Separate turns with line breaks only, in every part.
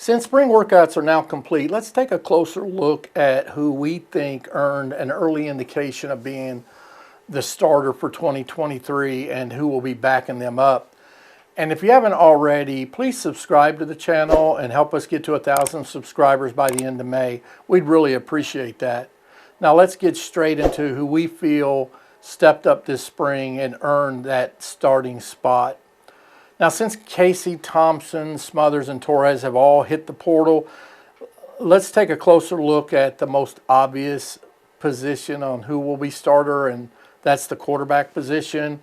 Since spring workouts are now complete, let's take a closer look at who we think earned an early indication of being the starter for 2023 and who will be backing them up. And if you haven't already, please subscribe to the channel and help us get to 1,000 subscribers by the end of May. We'd really appreciate that. Now let's get straight into who we feel stepped up this spring and earned that starting spot. Now, since Casey, Thompson, Smothers, and Torres have all hit the portal, let's take a closer look at the most obvious position on who will be starter, and that's the quarterback position.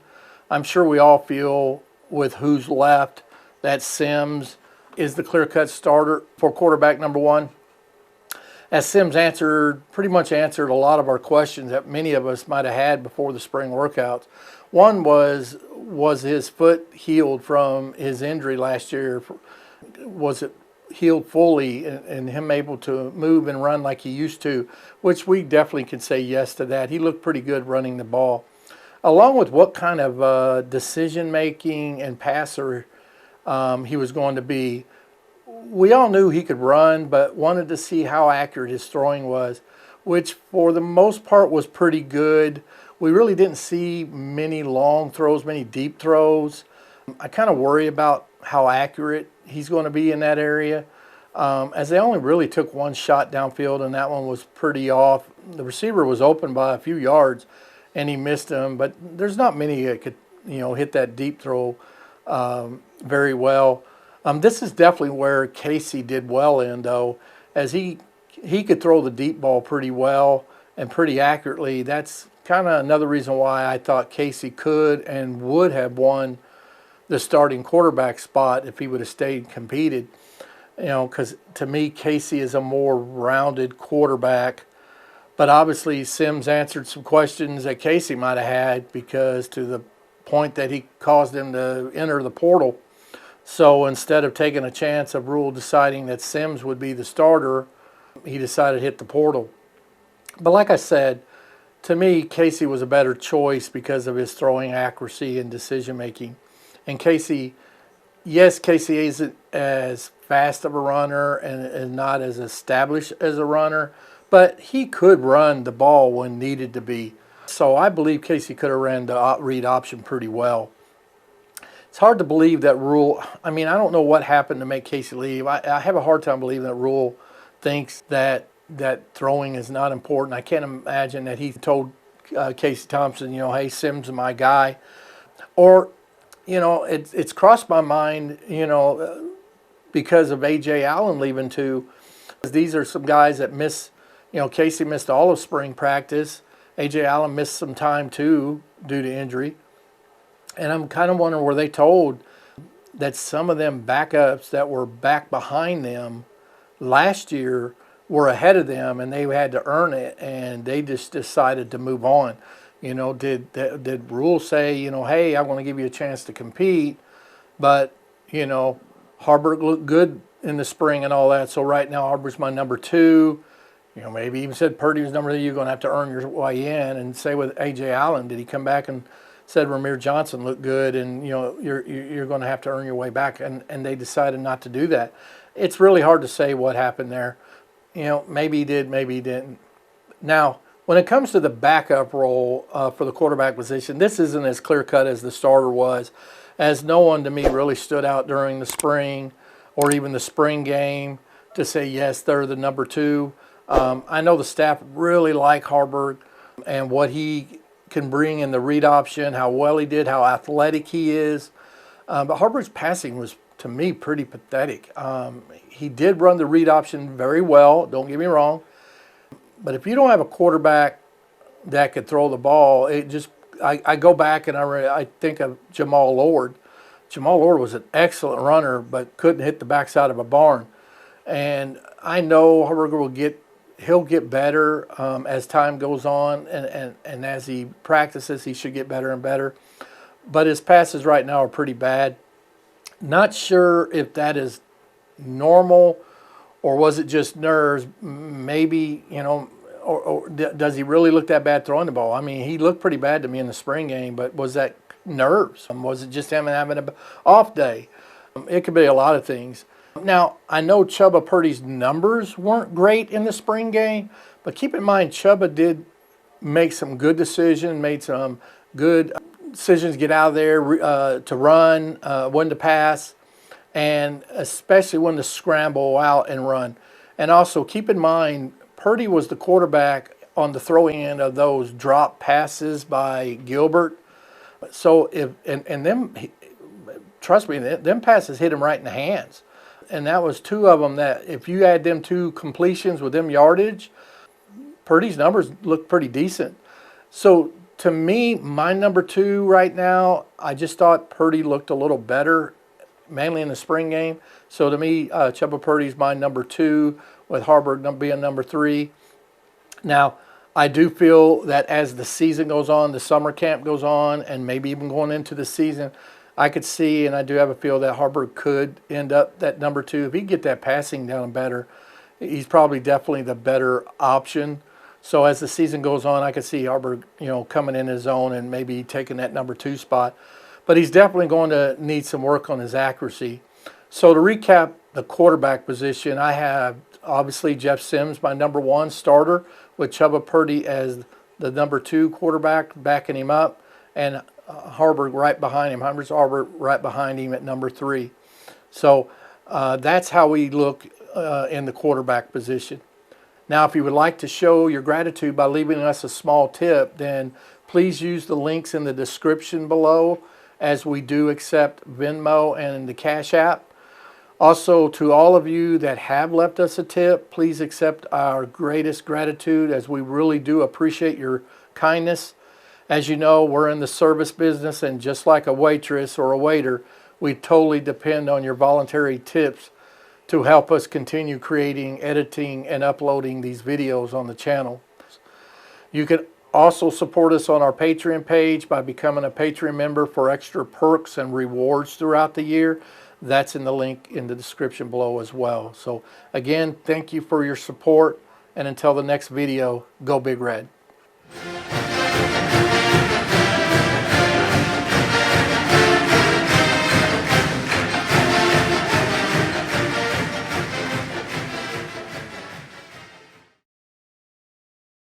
I'm sure we all feel with who's left that Sims is the clear-cut starter for quarterback number one. As Sims pretty much answered a lot of our questions that many of us might have had before the spring workouts. One was his foot healed from his injury last year? Was it healed fully and him able to move and run like he used to? Which we definitely can say yes to that. He looked pretty good running the ball. Along with what kind of decision-making and passer he was going to be. We all knew he could run, but wanted to see how accurate his throwing was, which for the most part was pretty good. We really didn't see many long throws, many deep throws. I kind of worry about how accurate he's going to be in that area, as they only really took one shot downfield, and that one was pretty off. The receiver was open by a few yards, and he missed him, but there's not many that could, hit that deep throw very well. This is definitely where Casey did well in, though, as he could throw the deep ball pretty well and pretty accurately. That's kind of another reason why I thought Casey could and would have won the starting quarterback spot if he would have stayed and competed. Because to me, Casey is a more rounded quarterback. But obviously, Sims answered some questions that Casey might have had, because to the point that he caused him to enter the portal. So instead of taking a chance of Rhule deciding that Sims would be the starter, he decided to hit the portal. But like I said, to me, Casey was a better choice because of his throwing accuracy and decision-making. And Casey isn't as fast of a runner and not as established as a runner, but he could run the ball when needed to be. So I believe Casey could have ran the read option pretty well. It's hard to believe that Rhule, I don't know what happened to make Casey leave. I have a hard time believing that Rhule thinks that throwing is not important. I can't imagine that he told Casey Thompson, hey, Sims is my guy. Or, it's crossed my mind, because of A.J. Allen leaving too. These are some guys that miss, Casey missed all of spring practice. A.J. Allen missed some time too due to injury. And I'm kind of wondering, were they told that some of them backups that were back behind them last year were ahead of them and they had to earn it, and they just decided to move on? Did Rhule say, hey, I want to give you a chance to compete, but, Harburg looked good in the spring and all that, so right now Harburg's my number two. Maybe even said Purdy was number three, you're going to have to earn your way in. And say with A.J. Allen, did he come back and said Ramir Johnson looked good and, you're going to have to earn your way back, and they decided not to do that? It's really hard to say what happened there. Maybe he did, maybe he didn't. Now, when it comes to the backup role for the quarterback position, this isn't as clear-cut as the starter was, as no one to me really stood out during the spring or even the spring game to say, yes, they're the number two. I know the staff really like Harburg and what he can bring in the read option, how well he did, how athletic he is. But Harburg's passing was, to me, pretty pathetic. He did run the read option very well, don't get me wrong. But if you don't have a quarterback that could throw the ball, I go back and I think of Jamal Lord. Jamal Lord was an excellent runner, but couldn't hit the backside of a barn. And I know Harburg he'll get better as time goes on, and as he practices, he should get better and better. But his passes right now are pretty bad. Not sure if that is normal or was it just nerves. Maybe, or does he really look that bad throwing the ball? He looked pretty bad to me in the spring game, but was that nerves? Was it just him having an off day? It could be a lot of things. Now, I know Chubba Purdy's numbers weren't great in the spring game, but keep in mind Chubba did make some good decisions, made some good decisions, get out of there to run, when to pass, and especially when to scramble out and run. And also keep in mind, Purdy was the quarterback on the throwing end of those drop passes by Gilbert. So if and them, trust me, them passes hit him right in the hands. And that was two of them that if you add them two completions with them yardage, Purdy's numbers look pretty decent. So to me, my number two right now, I just thought Purdy looked a little better, mainly in the spring game. So to me, Chubba Purdy's my number two, with Harbor being number three. Now, I do feel that as the season goes on, the summer camp goes on, and maybe even going into the season, I could see, and I do have a feel that Harbor could end up that number two. If he can get that passing down better, he's probably definitely the better option. So as the season goes on, I could see Harbor, coming in his own and maybe taking that number two spot. But he's definitely going to need some work on his accuracy. So to recap the quarterback position, I have obviously Jeff Sims, my number one starter, with Chubba Purdy as the number two quarterback, backing him up, and Harbor right behind him. Harbor right behind him at number three. So that's how we look in the quarterback position. Now, if you would like to show your gratitude by leaving us a small tip, then please use the links in the description below, as we do accept Venmo and the Cash App. Also, to all of you that have left us a tip, please accept our greatest gratitude, as we really do appreciate your kindness. As you know, we're in the service business, and just like a waitress or a waiter, we totally depend on your voluntary tips to help us continue creating, editing, and uploading these videos on the channel. You can also support us on our Patreon page by becoming a Patreon member for extra perks and rewards throughout the year. That's in the link in the description below as well. So again, thank you for your support, and until the next video, go Big Red.